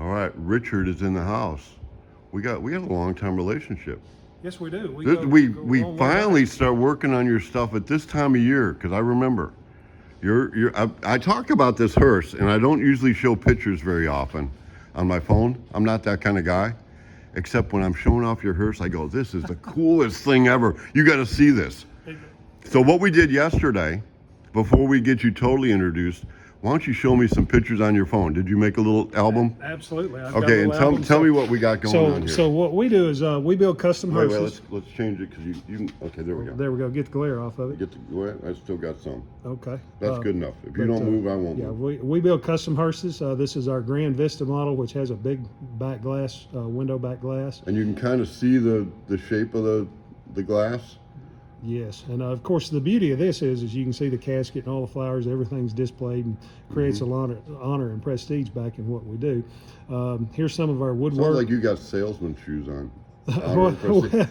All right, Richard is in the house. We got a long-time relationship. Yes, we do. We finally start working on your stuff at this time of year, because I remember I talk about this hearse, and I don't usually show pictures very often on my phone. I'm not that kind of guy, except when I'm showing off your hearse, I go, this is the coolest thing ever. You got to see this. So what we did yesterday, before we get you totally introduced, why don't you show me some pictures on your phone? Did you make a little album? Absolutely. Okay, and tell me what we got going on here. So what we do is we build custom hearses. Wait, let's change it, because you okay, there we go. There we go. Get the glare off of it. I still got some. Okay. That's good enough. If you don't move, I won't move. Yeah, we build custom hearses. This is our Grand Vista model, which has a big back glass, window back glass. And you can kind of see the shape of the glass. Yes, and of course the beauty of this is you can see the casket and all the flowers, everything's displayed and creates a lot of honor and prestige back in what we do. Here's some of our woodwork. Sounds like you got salesman shoes on.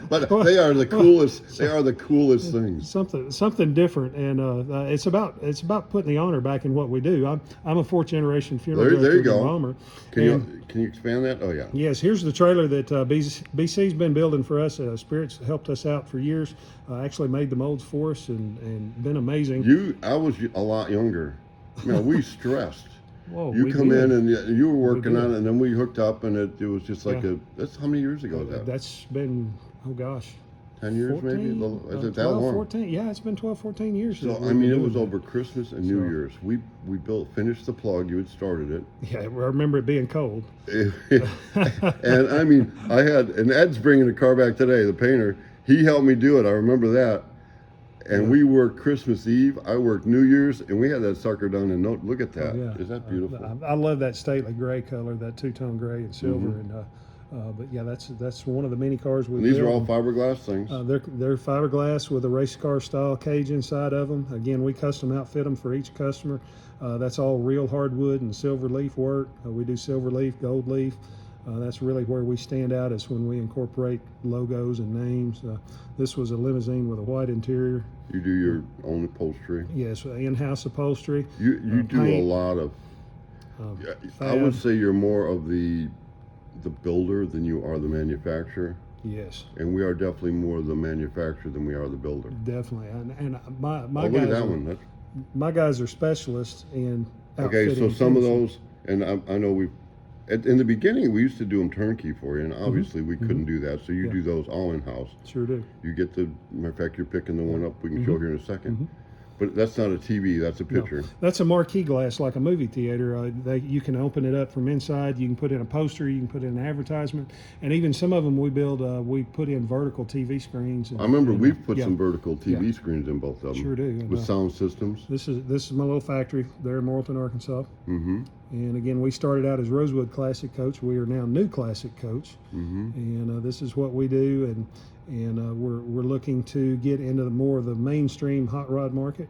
But they are the coolest. They are the coolest things. Something different, and it's about putting the honor back in what we do. I'm a fourth generation funeral director. There you go. Bomber. Can you expand that? Oh yeah. Yes, here's the trailer that BC's been building for us. Spirit's helped us out for years. Actually made the molds for us and been amazing. I was a lot younger. Man, we stressed. Whoa, you come in and you were working on it, and then we hooked up, and it was just like that's how many years ago is that? That's been, oh gosh, 10 years 14, maybe? Is it that long? 14, yeah, it's been 12, 14 years. So, I mean, it was over Christmas and New Year's. We finished the plug, you had started it. Yeah, I remember it being cold. And I mean, and Ed's bringing the car back today, the painter. He helped me do it, I remember that. And we worked Christmas Eve, I worked New Year's, and we had that sucker done. And look at that. Yeah. Is that beautiful? I love that stately gray color, that two-tone gray and silver. But yeah, that's one of the many cars we. And these are all fiberglass things. They're fiberglass with a race car style cage inside of them. Again, we custom outfit them for each customer. That's all real hardwood and silver leaf work. We do silver leaf, gold leaf. That's really where we stand out, is when we incorporate logos and names. This was a limousine with a white interior. You do your own upholstery? Yes, in-house upholstery. You do paint, a lot of, I would say you're more of the builder than you are the manufacturer. Yes. And we are definitely more the manufacturer than we are the builder. Definitely. And my look guys at that one. My guys are specialists in outfitting. Okay, so some of those, and I know in the beginning, we used to do them turnkey for you, and obviously we couldn't do that. So you do those all in-house. Sure do. You get matter of fact, you're picking the one up we can show here in a second. But that's not a TV, that's a picture. No, that's a marquee glass, like a movie theater. You can open it up from inside. You can put in a poster. You can put in an advertisement. And even some of them we build, we put in vertical TV screens. I remember we've put some vertical TV screens in both of them. Sure do. With sound systems. This is my little factory there in Morrilton, Arkansas. And again, we started out as Rosewood Classic Coach. We are now New Classic Coach. And this is what we do. And we're looking to get into more of the mainstream hot rod market.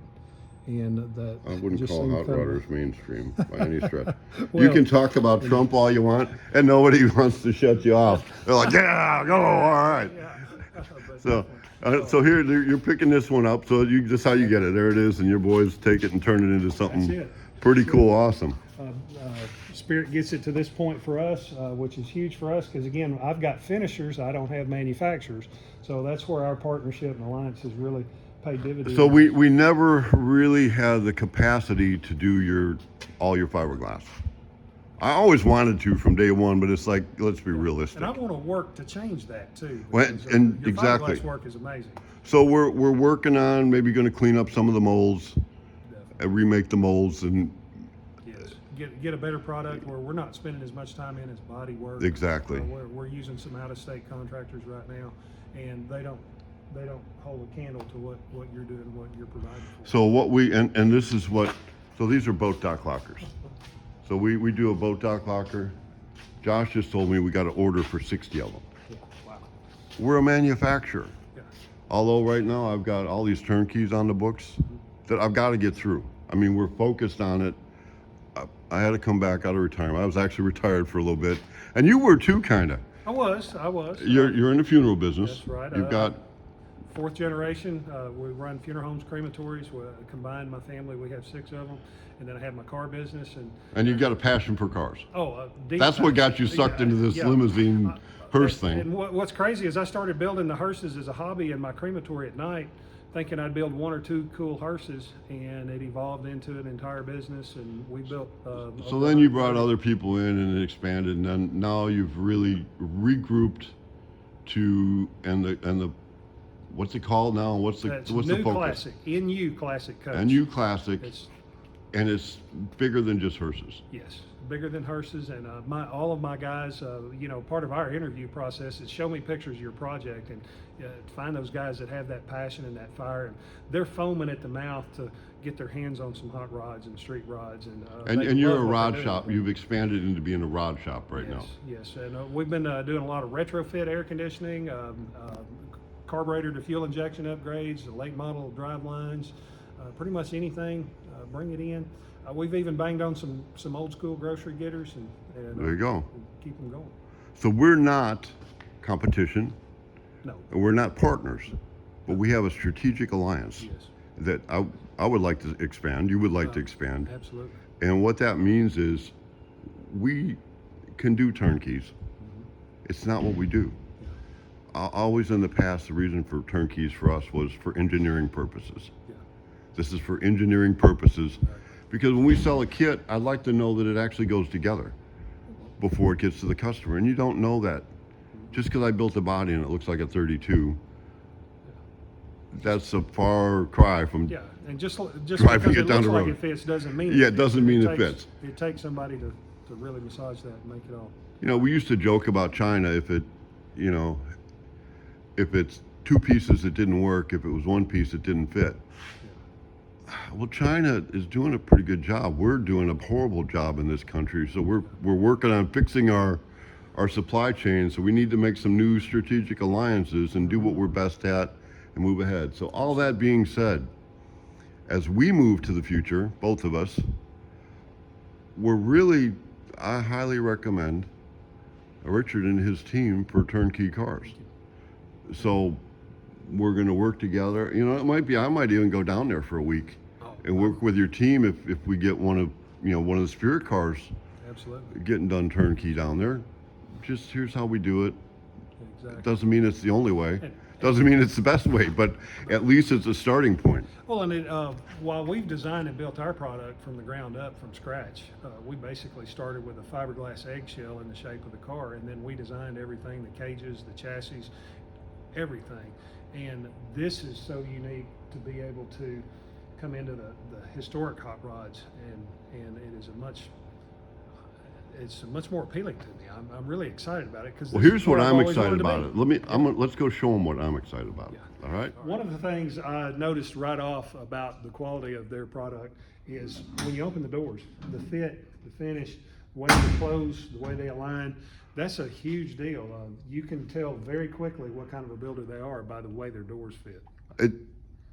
And that I wouldn't call hot rodders mainstream by any stretch. Well, you can talk about Trump all you want, and nobody wants to shut you off. They're like, yeah, go, all right. So here you're picking this one up. So that's how you get it. There it is, and your boys take it and turn it into something pretty cool, awesome. Spirit gets it to this point for us, which is huge for us, because again, I've got finishers, I don't have manufacturers, so that's where our partnership and alliance has really paid dividends. So we never really had the capacity to do all your fiberglass. I always wanted to from day one, but it's like, let's be realistic. And I want to work to change that too. And your exactly. Fiberglass work is amazing. So we're working on maybe going to clean up some of the molds, and remake the molds, and get a better product where we're not spending as much time in as body work. Exactly. We're using some out-of-state contractors right now, and they don't hold a candle to what you're doing, what you're providing for. So this is so these are boat dock lockers. So we do a boat dock locker. Josh just told me we got to order for 60 of them. Yeah, wow. We're a manufacturer. Yeah. Although right now I've got all these turnkeys on the books that I've got to get through. I mean, we're focused on it. I had to come back out of retirement. I was actually retired for a little bit. And you were too, kind of. I was. You're in the funeral business. That's right. You've got fourth generation. We run funeral homes, crematories. We combined my family. We have 6 of them, and then I have my car business. And you've got a passion for cars. Deep That's what passion. got you sucked into this Yeah. limousine hearse thing. And what's crazy is I started building the hearses as a hobby in my crematory at night, thinking I'd build 1 or 2 cool hearses, and it evolved into an entire business, and we built. So then you brought other people in and it expanded, and then now you've really regrouped to and the what's it called now? What's the new focus? classic, NU classic coach. NU classic, It's, and it's bigger than just hearses. yes, bigger than hearses, and all of my guys. Part of our interview process is show me pictures of your project, and find those guys that have that passion and that fire, and they're foaming at the mouth to get their hands on some hot rods and street rods. And you're a rod shop. You've expanded into being a rod shop right now. Yes, and we've been doing a lot of retrofit air conditioning, carburetor to fuel injection upgrades, the late model drive lines, pretty much anything. Bring it in. We've even banged on some old school grocery getters, and There you go. keep them going. So we're not competition, No. and we're not partners, but we have a strategic alliance Yes. that I would like to expand. You would like to expand. Absolutely. And what that means is we can do turnkeys. It's not what we do. Always in the past, the reason for turnkeys for us was for engineering purposes. Yeah. This is for engineering purposes because when we sell a kit, I'd like to know that it actually goes together before it gets to the customer. And you don't know that. Just because I built a body and it looks like a 32, that's a far cry from Yeah, and just driving because it it down looks the like road. it fits doesn't mean Yeah, it it doesn't mean it takes, fits. It takes somebody to really massage that and make it all. We used to joke about China if it's 2 pieces it didn't work, if it was 1 piece it didn't fit. Well, China is doing a pretty good job. We're doing a horrible job in this country, so we're working on fixing our supply chain. So we need to make some new strategic alliances and do what we're best at and move ahead. So all that being said, as we move to the future, both of us, I highly recommend Richard and his team for turnkey cars. So we're going to work together. It might be I might even go down there for a week and work with your team if we get one of the Spirit cars. Absolutely. Getting done turnkey down there. Just here's how we do it. Exactly. Doesn't mean it's the only way. Doesn't mean it's the best way, but at least it's a starting point. Well, and while we've designed and built our product from the ground up, from scratch, we basically started with a fiberglass eggshell in the shape of the car, and then we designed everything, the cages, the chassis, everything. And this is so unique to be able to come into the historic hot rods, and it is it's much more appealing to me. I'm really excited about it because. Well, here's what I'm excited about it. Let's go show them what I'm excited about. Yeah. All right. One of the things I noticed right off about the quality of their product is when you open the doors, the fit, the finish, the way they close, the way they align. That's a huge deal. You can tell very quickly what kind of a builder they are by the way their doors fit.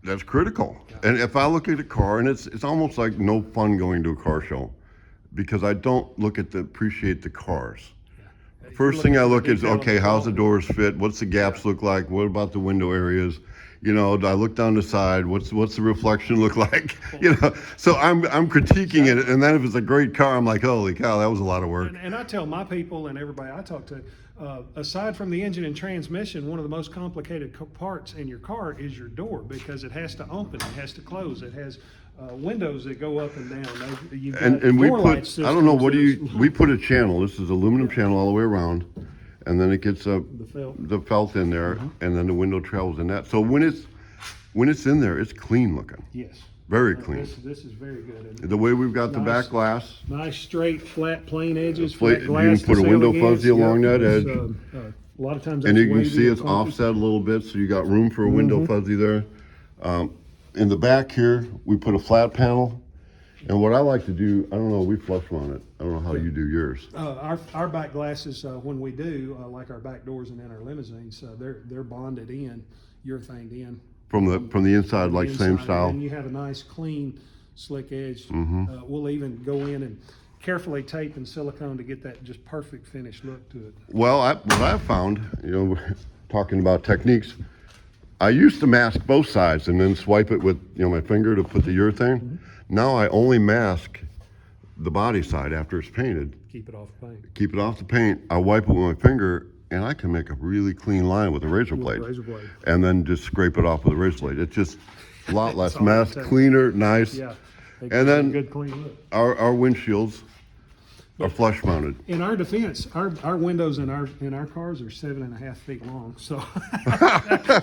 That's critical. Yeah. And if I look at a car, and it's almost like no fun going to a car show, because I don't appreciate the cars. Yeah. First thing I look at is, okay, how's the doors fit? What's the gaps look like? What about the window areas? I look down the side. What's the reflection look like? So I'm critiquing it, and then if it's a great car, I'm like, holy cow, that was a lot of work. And I tell my people and everybody I talk to, aside from the engine and transmission, one of the most complicated parts in your car is your door, because it has to open, it has to close, it has windows that go up and down. And we put, I don't know, we put a channel. This is aluminum channel all the way around, and then it gets the felt in there, and then the window travels in that. So when it's in there, it's clean looking. Yes. Very clean. This is very good. The way we've got the back glass. Nice, straight, flat, plain edges. Flat glass. You can put a window fuzzy along that edge. A lot of times. And you can see it's offset a little bit, so you got room for a window fuzzy there. In the back here, we put a flat panel. And what I like to do, I don't know, we flush mount it. I don't know how you do yours. Our back glasses, when we do, like our back doors and in our limousines, they're bonded in, urethaned in. From the inside, like same style. And you have a nice, clean, slick edge. We'll even go in and carefully tape and silicone to get that just perfect finished look to it. Well, what I've found, talking about techniques, I used to mask both sides and then swipe it with my finger to put the urethane. Now I only mask the body side after it's painted. Keep it off the paint. Keep it off the paint. I wipe it with my finger, and I can make a really clean line with a razor blade. And then just scrape it off with a razor blade. It's just a lot less mess, cleaner, nice. Yeah. And then good clean look. our windshields are flush mounted. In our defense, our windows in our cars are 7.5 feet long. So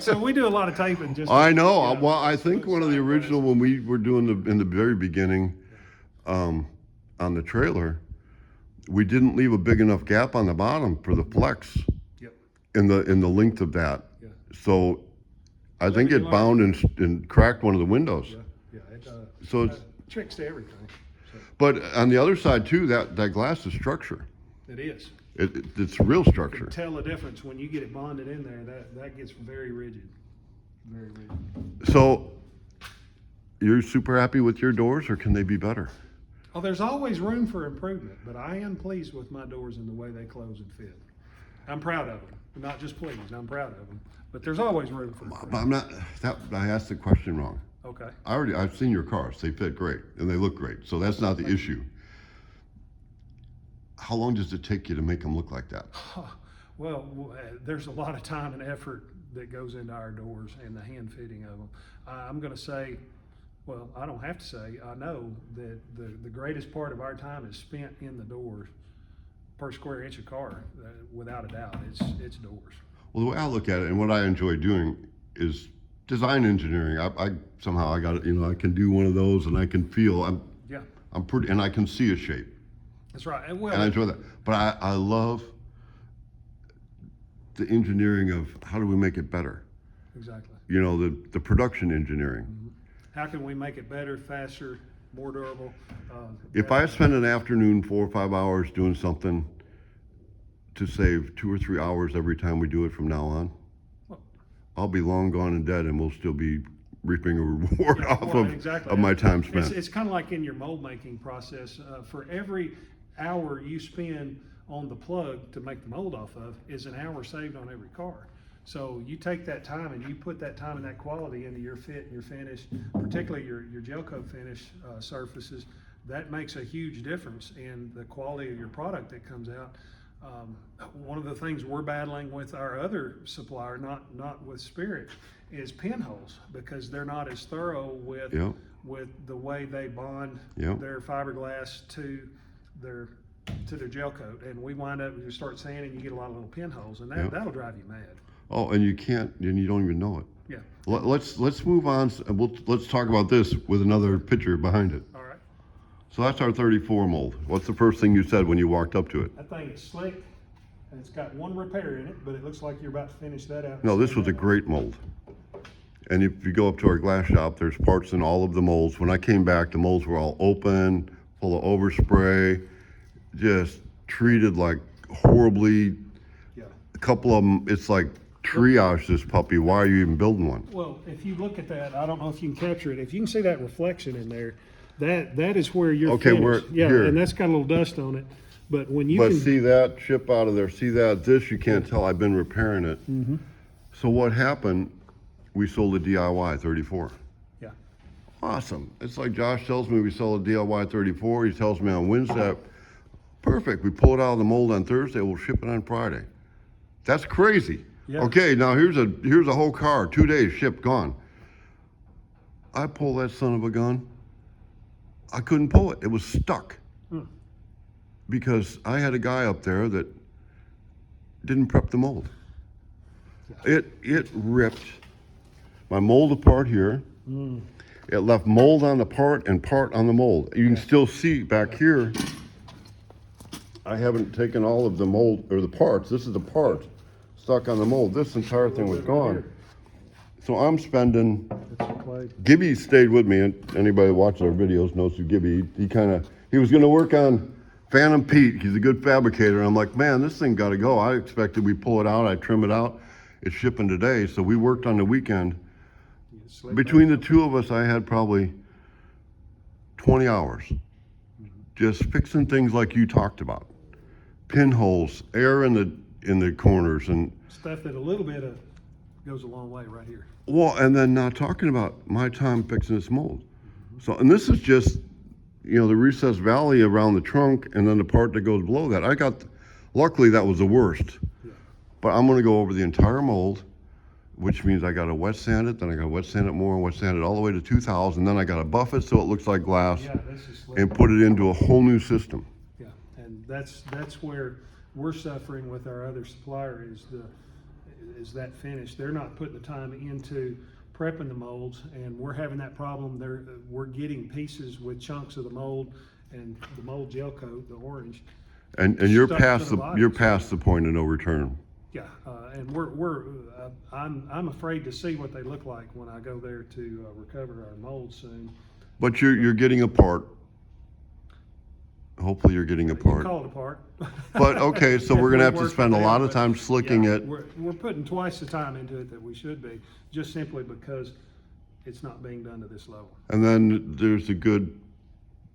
so we do a lot of taping. Just I know. Well, I think one of the original when we were doing in the very beginning, on the trailer, we didn't leave a big enough gap on the bottom for the flex. Yep. In the length of that. Yeah. So I think it bound and cracked one of the windows. Yeah. So it's tricks to everything. So. But on the other side too, that glass is structure. It is. It's real structure. You can tell the difference when you get it bonded in there. That gets very rigid. Very rigid. So you're super happy with your doors, or can they be better? Oh, there's always room for improvement, but I am pleased with my doors and the way they close and fit. I'm proud of them. I'm not just pleased, I'm proud of them. But there's always room for improvement. But I'm not. I asked the question wrong. Okay. I've seen your cars. They fit great and they look great. So that's not the issue. How long does it take you to make them look like that? Well, there's a lot of time and effort that goes into our doors and the hand fitting of them. I'm going to say, well, I don't have to say, I know that the greatest part of our time is spent in the doors per square inch of car, without a doubt. It's doors. Well, the way I look at it and what I enjoy doing is design engineering. I somehow I got it. I can do one of those and I can feel I'm pretty, and I can see a shape. That's right. And I enjoy that. But I love the engineering of how do we make it better? Exactly. The production engineering. Mm-hmm. How can we make it better, faster, more durable? If I spend an afternoon 4 or 5 hours doing something to save 2 or 3 hours every time we do it from now on, I'll be long gone and dead, and we'll still be reaping a reward of my time spent. It's kind of like in your mold making process. For every hour you spend on the plug to make the mold off of is an hour saved on every car. So you take that time and you put that time and that quality into your fit and your finish, particularly your gel coat finish surfaces. That makes a huge difference in the quality of your product that comes out. One of the things we're battling with our other supplier, not with Spirit, is pinholes, because they're not as thorough with the way they bond their fiberglass to their gel coat, and we wind up, you start sanding, you get a lot of little pinholes, and that'll drive you mad. Oh, and you can't, and you don't even know it. Yeah. Let's move on. Let's talk about this with another picture behind it. All right. So that's our 34 mold. What's the first thing you said when you walked up to it? That thing is slick, and it's got one repair in it, but it looks like you're about to finish that out. No, this was a great mold. And if you go up to our glass shop, there's parts in all of the molds. When I came back, the molds were all open, full of overspray, just treated like horribly. Yeah. A couple of them, it's like triage this puppy. Why are you even building one? Well, if you look at that, I don't know if you can capture it. If you can see that reflection in there, that is where you're finished. Here. And that's got a little dust on it. But when you can see that chip out of there, see that, this you can't tell. I've been repairing it. Mm-hmm. So what happened, we sold a DIY 34. Yeah. Awesome. It's like Josh tells me we sell a DIY 34. He tells me on Wednesday, perfect. We pull it out of the mold on Thursday. We'll ship it on Friday. That's crazy. Yeah. Okay, now here's a whole car, 2 days, shipped, gone. I pull that son of a gun. I couldn't pull it. It was stuck. Because I had a guy up there that didn't prep the mold. It ripped my mold apart here. It left mold on the part and part on the mold. You can still see back here, I haven't taken all of the mold or the parts. This is the part stuck on the mold. This entire thing was gone. So I'm spending, Gibby stayed with me, and anybody who watches our videos knows who Gibby, he was gonna work on Phantom Pete. He's a good fabricator. I'm like, man, this thing gotta go. I expected we pull it out, I trim it out. It's shipping today. So we worked on the weekend. Between the two of us, I had probably 20 hours just fixing things like you talked about. Pinholes, air in the corners, and stuff that a little bit of goes a long way right here. Well, and then not talking about my time fixing this mold. So, and this is just, you know, the recessed valley around the trunk and then the part that goes below that. Luckily that was the worst. Yeah. But I'm gonna go over the entire mold, which means I gotta wet sand it, then I gotta wet sand it more and wet sand it all the way to 2000, then I gotta buff it so it looks like glass Yeah, this is and put it into a whole new system. Yeah, and that's where we're suffering with our other supplier is that finish. They're not putting the time into prepping the molds, and we're having that problem. We're getting pieces with chunks of the mold and the mold gel coat, the orange. And you're Stuck to past the the body. you're past the point of no return. Yeah, and I'm afraid to see what they look like when I go there to recover our molds soon. But you're getting a part. Hopefully you're getting a You can part. call it apart. But okay, so we're gonna have to Work spend a with lot them, of but time slicking yeah, it. We're putting twice the time into it that we should be, just simply because it's not being done to this level. And then there's a good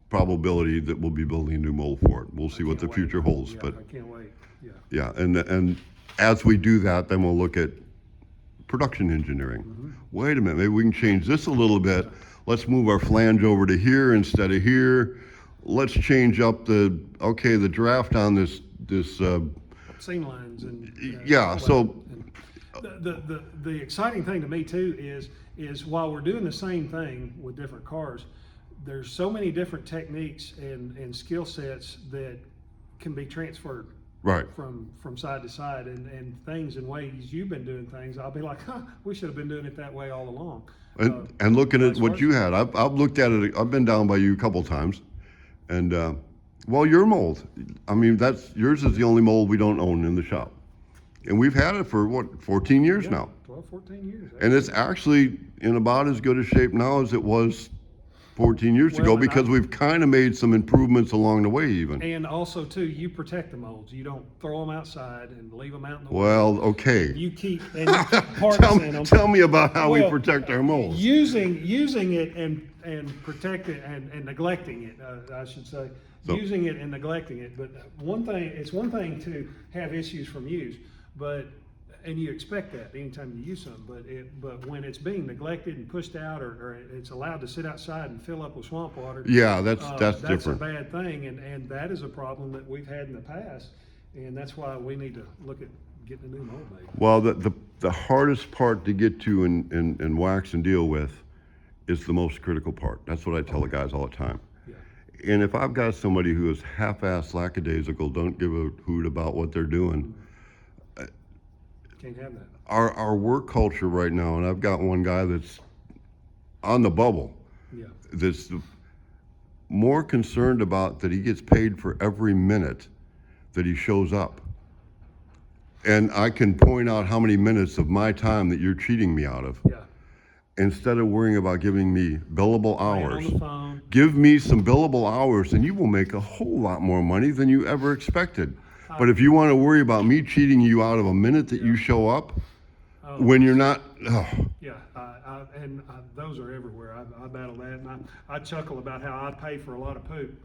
probability that we'll be building a new mold for it. We'll see what the Can't future wait. holds, Yeah, but I can't wait, yeah. yeah, and as we do that, then we'll look at production engineering. Mm-hmm. Wait a minute, maybe we can change this a little bit. Let's move our flange over to here instead of here. Let's change up the draft on this Seam lines and. yeah, all so that. The exciting thing to me too is while we're doing the same thing with different cars, there's so many different techniques and skill sets that can be transferred right. from side to side, and things and ways you've been doing things. I'll be like, we should have been doing it that way all along. And looking at vice what versa. you had, I've looked at it. I've been down by you a couple times, and well, your mold. I mean, yours is the only mold we don't own in the shop, and we've had it for what 14 years Yeah, now, 12, 14 years. and it's actually in about as good a shape now as it was 14 years Well, ago and because we've kind of made some improvements along the way even. And also too, you protect the molds. You don't throw them outside and leave them out in the Well, okay. You keep parts in them. Tell me about how we Well, protect our molds. Using it and protect it and neglecting it, I should say. So- Using it and neglecting it. But it's one thing to have issues from use, and you expect that anytime you use something, but when it's being neglected and pushed out, or it's allowed to sit outside and fill up with swamp water. Yeah, that's different. a bad thing, and that is a problem that we've had in the past, and that's why we need to look at getting a new mold made. Well, the hardest part to get to and wax and deal with is the most critical part. That's what I tell the guys all the time. Yeah. And if I've got somebody who is half-assed, lackadaisical, don't give a hoot about what they're doing, Can't have that. our work culture right now, and I've got one guy that's on the bubble, Yeah. that's more concerned about that he gets paid for every minute that he shows up. And I can point out how many minutes of my time that you're cheating me out of. Yeah. Instead of worrying about giving me billable Playing hours. on the phone. Give me some billable hours and you will make a whole lot more money than you ever expected. But if you want to worry about me cheating you out of a minute that you show up when you're not, Yeah, those are everywhere. I battle that, and I chuckle about how I pay for a lot of poop.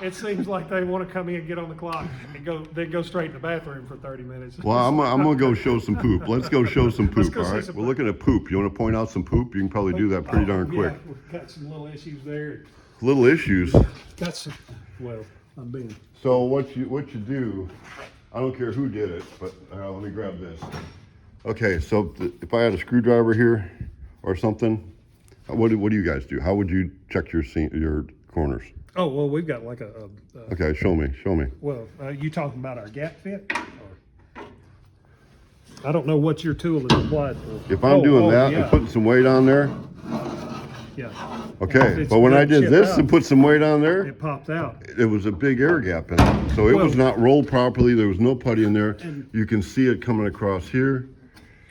It seems like they want to come in, get on the clock, and go straight in the bathroom for 30 minutes. well, I'm gonna go show some poop. Let's go show some Let's poop, go all see right? some We're poop. looking at poop. You want to point out some poop? You can probably do that pretty darn quick. Yeah, we've got some little issues there. Little issues. Got some. Well, I'm being. So what you do, I don't care who did it, but let me grab this. Okay, so if I had a screwdriver here or something, what do you guys do? How would you check your corners? Oh well, we've got like a Okay, show me. well, you talking about our gap fit? Or, I don't know what your tool is applied for. If I'm doing that yeah, and putting some weight on there, yeah. okay. It's But when I did chipped this out. and put some weight on there, It popped out. it was a big air gap in it. So it was Well- not rolled properly. There was no putty in there. And- You can see it coming across here.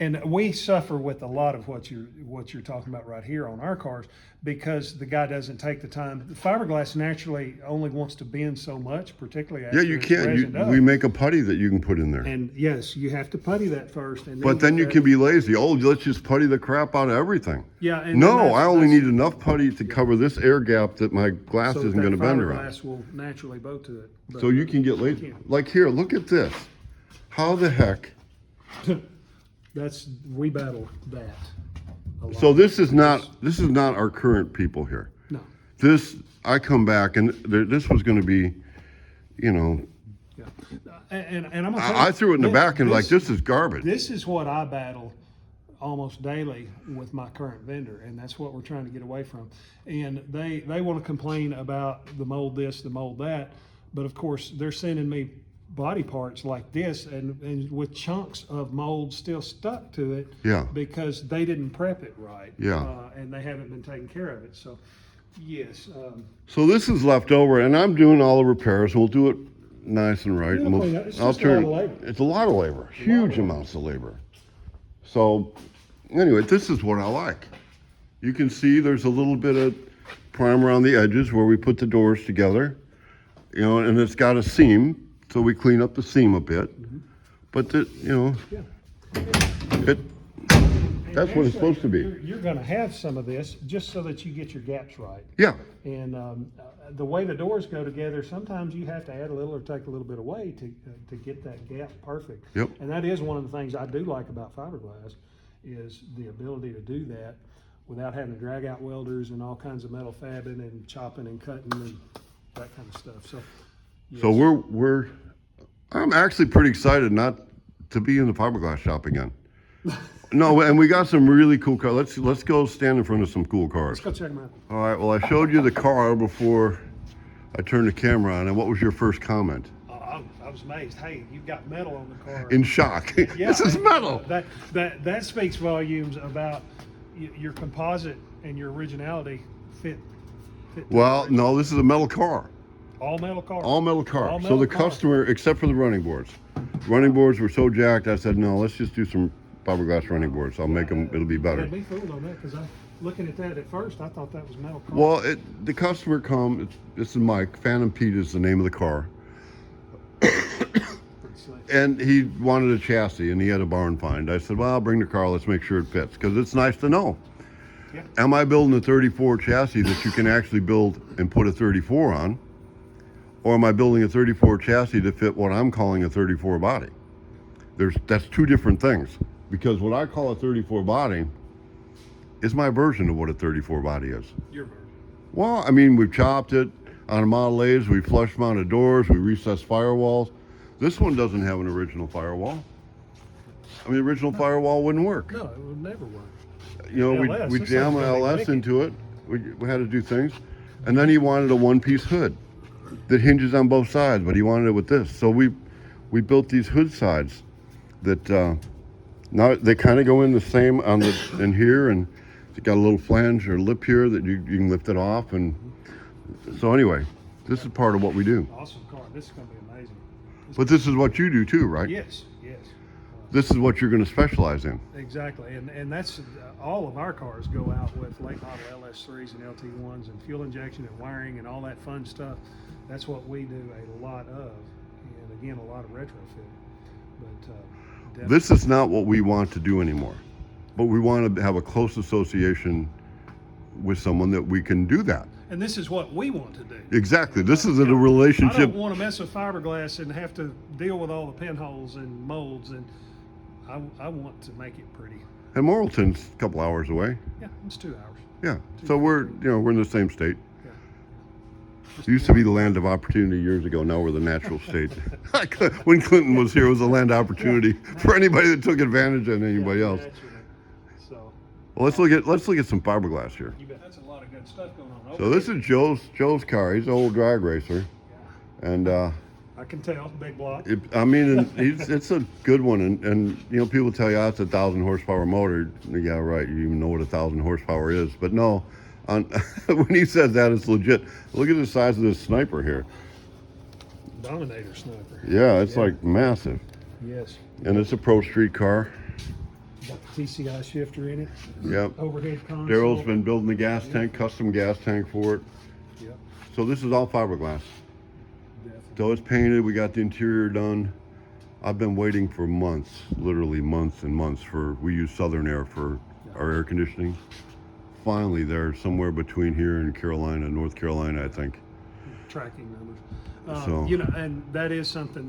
And we suffer with a lot of what you're talking about right here on our cars because the guy doesn't take the time. The fiberglass naturally only wants to bend so much, particularly after Yeah, you it's can. resined up. We make a putty that you can put in there. And yes, you have to putty that first. And But then get you that- can be lazy. Oh, let's just putty the crap out of everything. Yeah. And No, that's- I only that's- need enough putty to cover this air gap that my glass so isn't that going to bend around. fiberglass will naturally bow to it. But- So you can get lazy. can. Like here, look at this. How the heck we battle that a lot. So this is not our current people here. No. This, I come back and this was going to be, you know, Yeah. And I'm gonna tell you, I threw it in the back and like, this is garbage. This is what I battle almost daily with my current vendor, and that's what we're trying to get away from. And they want to complain about the mold this, the mold that, but of course they're sending me body parts like this and with chunks of mold still stuck to it. Yeah. Because they didn't prep it right. Yeah. And they haven't been taking care of it. So yes. So this is left over, and I'm doing all the repairs. We'll do it nice and right. And Beautifully, it's just a lot of labor. It's a lot of labor, huge amounts of labor. So anyway, this is what I like. You can see there's a little bit of primer on the edges where we put the doors together, you know, and it's got a seam, so we clean up the seam a bit. But Yeah. that's what it's supposed to be. You're going to have some of this just so that you get your gaps right. Yeah. And the way the doors go together, sometimes you have to add a little or take a little bit away to get that gap perfect. Yep. And that is one of the things I do like about fiberglass, is the ability to do that without having to drag out welders and all kinds of metal fabbing and chopping and cutting and that kind of stuff. So, yes. So I'm actually pretty excited not to be in the fiberglass shop again. No, and we got some really cool cars. Let's go stand in front of some cool cars. Let's go check them out. All right. Well, I showed you the car before I turned the camera on, and what was your first comment? I was amazed. Hey, you've got metal on the car. In shock. Yeah, This is metal. That speaks volumes about your composite and your originality fit Well, no, this is a metal car. all metal car. All metal car. All So metal the car. customer, except for the running boards. Running boards were so jacked, I said, no, let's just do some fiberglass running boards. I'll make them, it'll be better. I'd be fooled on that because looking at that at first, I thought that was metal car. Well, the customer this is Mike, Phantom Pete is the name of the car. Pretty slick. And he wanted a chassis and he had a barn find. I said, well, I'll bring the car, let's make sure it fits. Because it's nice to know. Yeah. Am I building a 34 chassis that you can actually build and put a 34 on? Or am I building a 34 chassis to fit what I'm calling a 34 body? That's two different things. Because what I call a 34 body is my version of what a 34 body is. Your version. Well, I mean, we've chopped it on a Model A's, we flush mounted doors, we recessed firewalls. This one doesn't have an original firewall. I mean, the original firewall wouldn't work. No, it would never work. You know, LS, we this jam thing's an gonna be LS wicked. into it. We had to do things. And then he wanted a one-piece hood that hinges on both sides, but he wanted it with this. So we built these hood sides that now they kind of go in the same in here, and it's got a little flange or lip here that you can lift it off. And so anyway, this is part of what we do. Awesome car. This is going to be amazing. But this is what you do too, right? Yes, yes. This is what you're going to specialize in. Exactly, and that's all of our cars go out with late model LS3s and LT1s and fuel injection and wiring and all that fun stuff. That's what we do a lot of, and again, a lot of retrofit. But This is not what we want to do anymore, but we want to have a close association with someone that we can do that. and this is what we want to do. Exactly. This is a I relationship. don't want to mess with fiberglass and have to deal with all the pinholes and molds, and I want to make it pretty. And Morrilton's a couple hours away. Yeah, it's 2 hours. Yeah. So we're in the same state. Yeah. It used to be the land of opportunity years ago. Now we're the natural state. When Clinton was here, it was a land of opportunity for anybody that took advantage of anybody else. Naturally. So Well, let's look at some fiberglass here. you bet. That's a lot of good stuff going on. So this is Joe's car. He's an old drag racer, and I can tell, big block. it's a good one. And people tell you, oh, it's a 1,000 horsepower motor. Yeah, right. You even know what 1,000 horsepower is, but no. When he says that, it's legit. Look at the size of this sniper here. Dominator sniper. Yeah, it's like massive. Yes. And it's a Pro Street car. Got the TCI shifter in it. Yep. Overhead console. Daryl's been building the gas tank, custom gas tank for it. Yep. So this is all fiberglass. Definitely. So it's painted. We got the interior done. I've been waiting for months, literally months and months. We use Southern Air for our air conditioning. Finally, they're somewhere between here and North Carolina, I think. Tracking numbers. So- And that is something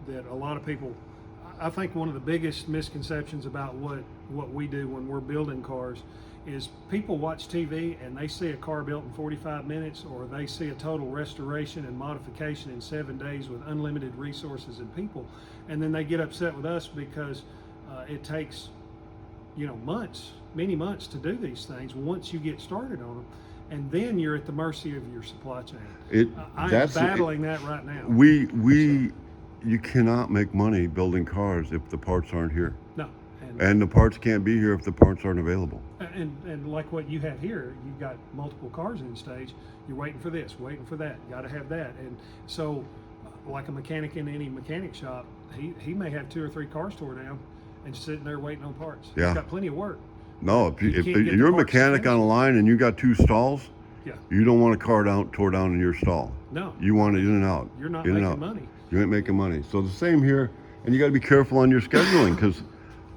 that a lot of people, I think one of the biggest misconceptions about what we do when we're building cars is people watch TV and they see a car built in 45 minutes, or they see a total restoration and modification in 7 days with unlimited resources and people, and then they get upset with us because it takes, months, many months to do these things once you get started on them, and then you're at the mercy of your supply chain. I'm battling that right now. You cannot make money building cars if the parts aren't here. No. And the parts can't be here if the parts aren't available. And like what you have here, you've got multiple cars in stage. You're waiting for this, waiting for that. Got to have that. And so, like a mechanic in any mechanic shop, he may have 2 or 3 cars tore down and sitting there waiting on parts. Yeah. He's got plenty of work. No, if you're a mechanic on a line and you got 2 stalls, yeah, you don't want a car tore down in your stall. No. You want it in and out. You're not in making and out. money. You ain't making money. So the same here, and you got to be careful on your scheduling, because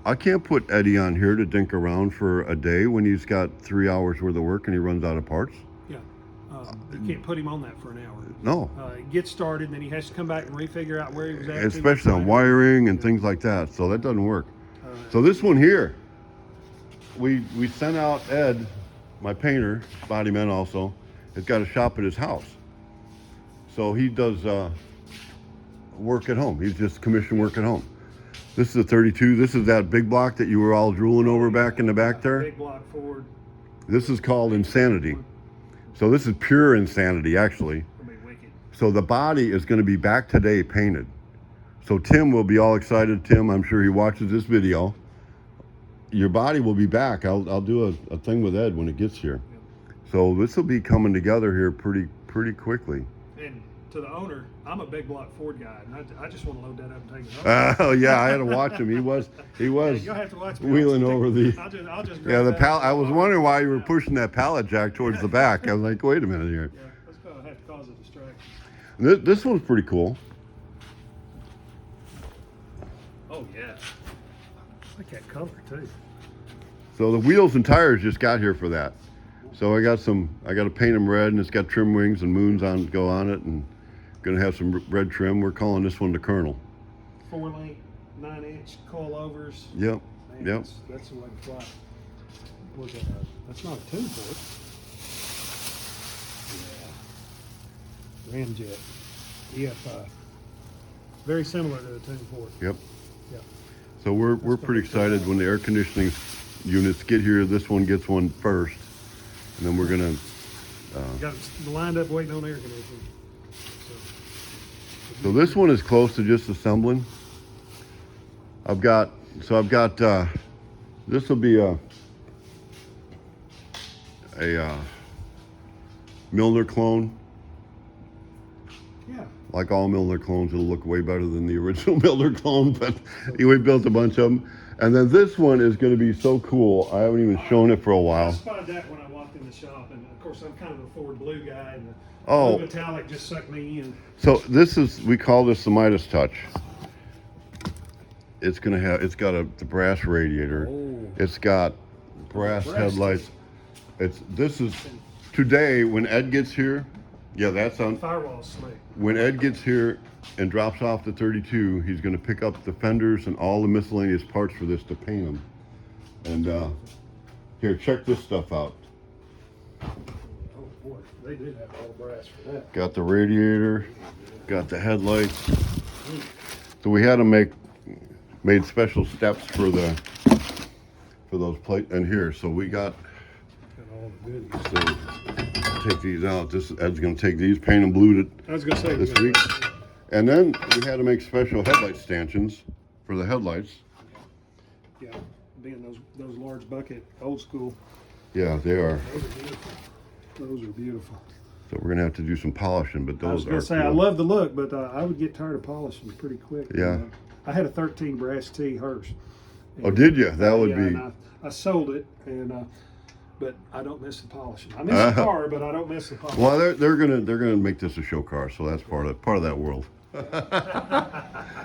I can't put Eddie on here to dink around for a day when he's got 3 hours worth of work and he runs out of parts. Yeah, you can't put him on that for an hour. No. Get started, and then he has to come back and refigure out where he was at. Especially on wiring and things like that. So that doesn't work. So this one here, we sent out Ed, my painter, body man also, has got a shop at his house. So he does work at home. He's just commissioned work at home. This is a 32. This is that big block that you were all drooling over back in the back there. Big block Ford. This is called Insanity. So this is pure insanity, actually. It'll be wicked. So the body is going to be back today painted. So Tim will be all excited. Tim, I'm sure he watches this video. Your body will be back. I'll do a thing with Ed when it gets here. Yep. So this will be coming together here pretty quickly. And to the owner, I'm a big block Ford guy, and I just want to load that up and take it over. Oh yeah, I had to watch him. He was You'll have to watch me. wheeling over the. I'll just Yeah, the pallet. I was wondering why you were pushing that pallet jack towards the back. I was like, wait a minute here. Yeah, that's gonna have to cause a distraction. This one's pretty cool. Oh yeah, I like that color too. So the wheels and tires just got here for that. So I got to paint them red, and it's got trim wings and moons go on it, and gonna have some red trim. We're calling this one the Colonel. 4-link, 9-inch coilovers. Yep. Man, Yep. That's the way to fly. Was that that's not a tune port. Yeah. Ramjet. EF5. Very similar to the tune port. Yep. Yep. So we're pretty excited when the air conditioning units get here. This one gets one first, and then we're gonna. Got it lined up waiting on air conditioning. So this one is close to just assembling. I've got this will be a Milner clone. Yeah. Like all Milner clones, it'll look way better than the original Milner clone, but we built a bunch of them. And then this one is going to be so cool. I haven't even shown it for a I while. spotted that when I walked in the shop, and of course I'm kind of a Ford blue guy, and the Oh. blue metallic just sucked me in. So we call this the Midas Touch. It's got the brass radiator. Oh. It's got brass Brass. headlights. This is today when Ed gets here. Yeah, that's on. Firewall slick. When Ed gets here and drops off the 32, he's going to pick up the fenders and all the miscellaneous parts for this to paint them. And here, check this stuff out. Oh boy, they did have all brass for that. Got the radiator, got the headlights. So we had to made special steps for those plate and here. So we got. Got all the goodies. So take these out. Ed's going to take these, paint them blue I was gonna say this week. And then we had to make special headlight stanchions for the headlights. Yeah, being those large bucket, old school. Yeah, they are. Those are beautiful. Those are beautiful. So we're gonna have to do some polishing, but I was those gonna are say cool. I love the look, but I would get tired of polishing pretty quick. Yeah. I had a 13 brass T hearse. Oh, did you? That would be. And I sold it, and but I don't miss the polishing. I miss the car, but I don't miss the polishing. Well, they're gonna make this a show car, so that's part of that world.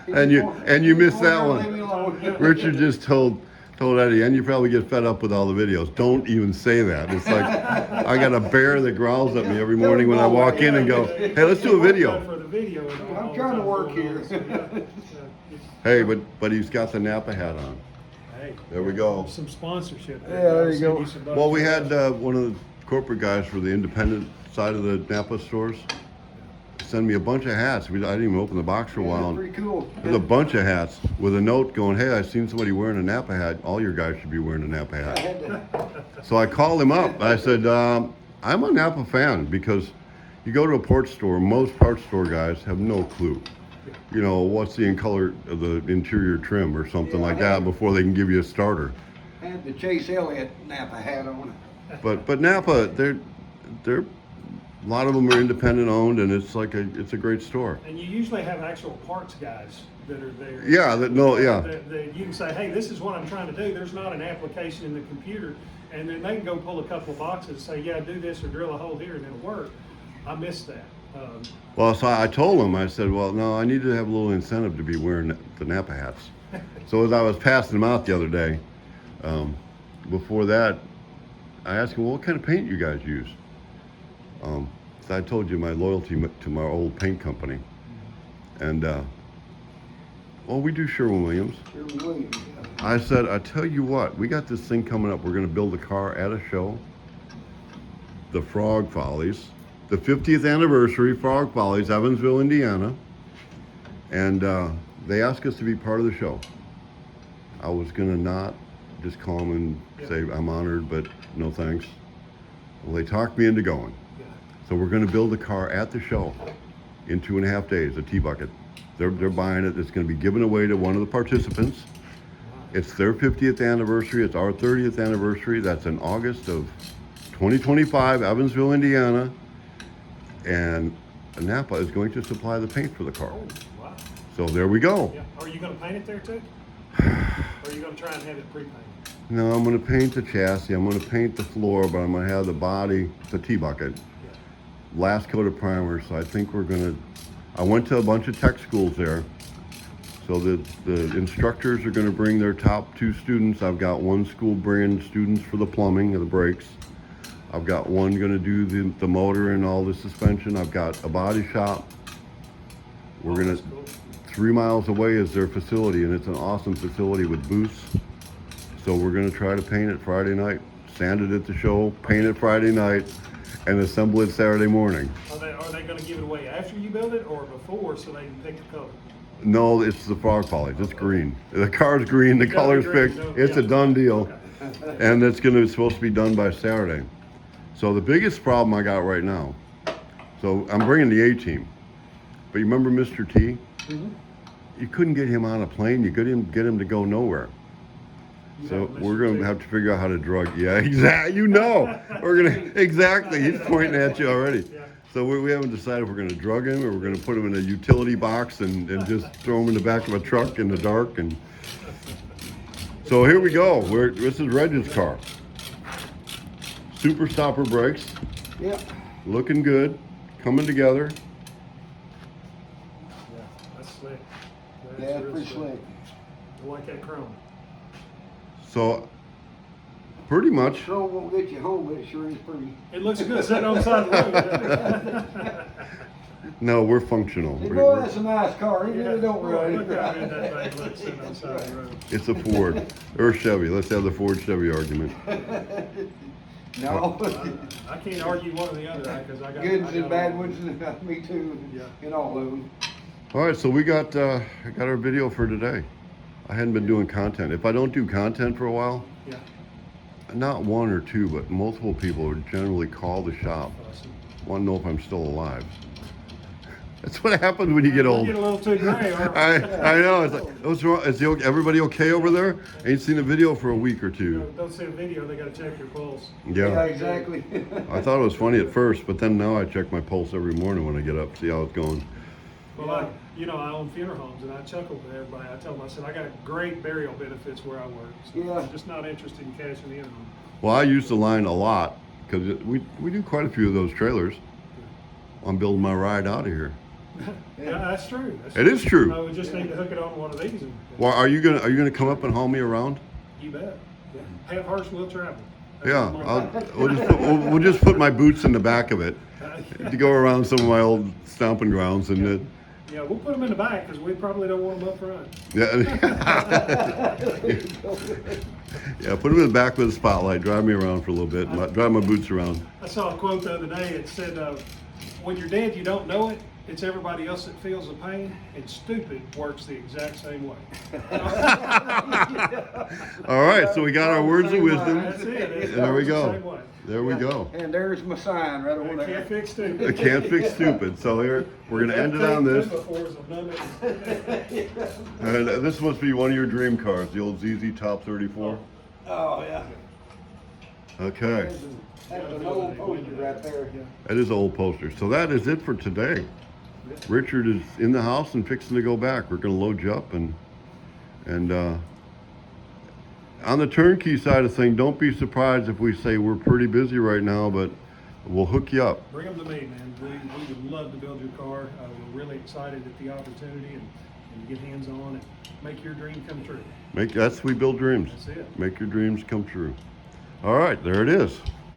and you missed that one. Richard just told Told Eddie, and you probably get fed up with all the videos. Don't even say that. It's like I got a bear that growls at me every morning when I walk in and go, "Hey, let's do a video." For the video and all I'm the trying to time work going here. on, so, yeah. Hey, but he's got the Napa hat on. Hey, There we go. some sponsorship. Yeah, there I'll you send go. some bucks. Well, we had one of the corporate guys for the independent side of the Napa stores send me a bunch of hats. I didn't even open the box for a while. Pretty cool. There's a bunch of hats with a note going, "Hey, I seen somebody wearing a Napa hat. All your guys should be wearing a Napa I hat." had to, So I called him up. I said, I'm a Napa fan because you go to a parts store, most parts store guys have no clue. You know, what's the color of the interior trim or something Yeah, like I that have. before they can give you a starter. had the Chase Elliott Napa hat on. But Napa, they're a lot of them are independent owned, and it's a great store. And you usually have actual parts guys that are there. Yeah, yeah. That you can say, hey, this is what I'm trying to do. There's not an application in the computer. And then they can go pull a couple of boxes and say, yeah, do this or drill a hole here and it'll work. I missed that. Well, so I told him, I said, well, no, I need to have a little incentive to be wearing the Napa hats. So as I was passing them out the other day, before that, I asked him, well, what kind of paint you guys use? So I told you my loyalty to my old paint company. And, well, we do Sherwin-Williams. Sherwin-Williams, yeah. I said, I tell you what, we got this thing coming up. We're going to build a car at a show, the Frog Follies, the 50th anniversary Frog Follies, Evansville, Indiana. And they asked us to be part of the show. I was going to not just call them and say, I'm honored, but no thanks. Well, they talked me into going. So we're going to build a car at the show in 2.5 days, a T-bucket. They're buying it. It's going to be given away to one of the participants. It's their 50th anniversary. It's our 30th anniversary. That's in August of 2025, Evansville, Indiana. And Napa is going to supply the paint for the car. Oh, wow. So there we go. Yeah. Are you going to paint it there too? Or are you going to try and have it pre-painted? No, I'm going to paint the chassis. I'm going to paint the floor, but I'm going to have the body, the T-bucket. Last coat of primer. So I think we're going to, I went to a bunch of tech schools there. So the instructors are going to bring their top 2 students. I've got one school bringing students for the plumbing of the brakes. I've got one going to do the motor and all the suspension. I've got a body shop. We're going to, 3 miles away is their facility, and it's an awesome facility with booths. So we're going to try to paint it Friday night, sand it at the show, paint it Friday night, and assemble it Saturday morning. Are they going to give it away after you build it or before so they can pick the color? No, it's the Frog Follies. It's green. The car's green. The It's gotta be color's green, picked. no, It's a yeah. done deal. Okay. And it's supposed to be done by Saturday. So the biggest problem I got right now, so I'm bringing the A-team. But you remember Mr. T? Mhm. You couldn't get him on a plane. You couldn't get him to go nowhere. You So have we're Mr. going T. to have to figure out how to drug. Yeah, exactly. You know, we're going to exactly. He's pointing at you already. Yeah. So we haven't decided if we're going to drug him or we're going to put him in a utility box and just throw him in the back of a truck in the dark. And so here we go. This is Reg's car. Super stopper brakes, Yep. looking good, coming together. Yeah, that's slick. That's Yeah, real pretty slick. I like that chrome. So pretty much. Sure won't get you home, but it sure is pretty. It looks good sitting on the side of the road. doesn't it? No, we're functional. Hey, We're- boy, we're- that's a nice car. It really don't Boy, run. look how good that thing looks sitting on the side of the road. It's a Ford or Chevy. Let's have the Ford Chevy argument. No. I can't argue one or the other because I got Good I and got bad all- ones, me too, Yeah. and all of them. All right, so we got our video for today. I hadn't been doing content. If I don't do content for a while, Yeah. not one or two, but multiple people would generally call the shop, Awesome. want to know if I'm still alive. That's what happens when you get old. You get a little too gray, aren't we? I know. It's like, what's wrong? Everybody okay over there? Ain't seen a video for a week or two. Don't see a video, they gotta check your pulse. Yeah, Yeah. exactly. I thought it was funny at first, but then now I check my pulse every morning when I get up, see how it's going. Well, I own funeral homes, and I chuckle to everybody. I tell them, I said, I got great burial benefits where I work. So Yeah. I'm just not interested in cashing in on them. Well, I use the line a lot because we do quite a few of those trailers. I'm building my ride out of here. Yeah, that's true. That's It is true. No, we just need to hook it on one of these. And, Well, are you gonna come up and haul me around? You bet. Yeah. Have hearse will travel. That's Yeah, what I'm on. we'll just put my boots in the back of it to go around some of my old stomping grounds and it, Yeah, we'll put them in the back because we probably don't want them up front. yeah. Yeah, put them in the back with a spotlight, drive me around for a little bit, drive my boots around. I saw a quote the other day. It said, when you're dead, you don't know it. It's everybody else that feels the pain, and stupid works the exact same way. All right, so we got our words of wisdom. That's it. It There we works the go. same way. There we go. And there's my sign right over I there. can't fix I stupid. can't fix stupid. So here, we're gonna end it on this. And this must be one of your dream cars, the old ZZ Top 34. Oh, yeah. Okay, That's an old poster right there. that is an old poster. So that is it for today. Richard is in the house and fixing to go back. We're gonna load you up and on the turnkey side of things, don't be surprised if we say we're pretty busy right now, but we'll hook you up. Bring them to me, man. We would love to build your car. We're really excited at the opportunity and get hands on and make your dream come true. That's we build dreams. That's it. Make your dreams come true. All right, there it is.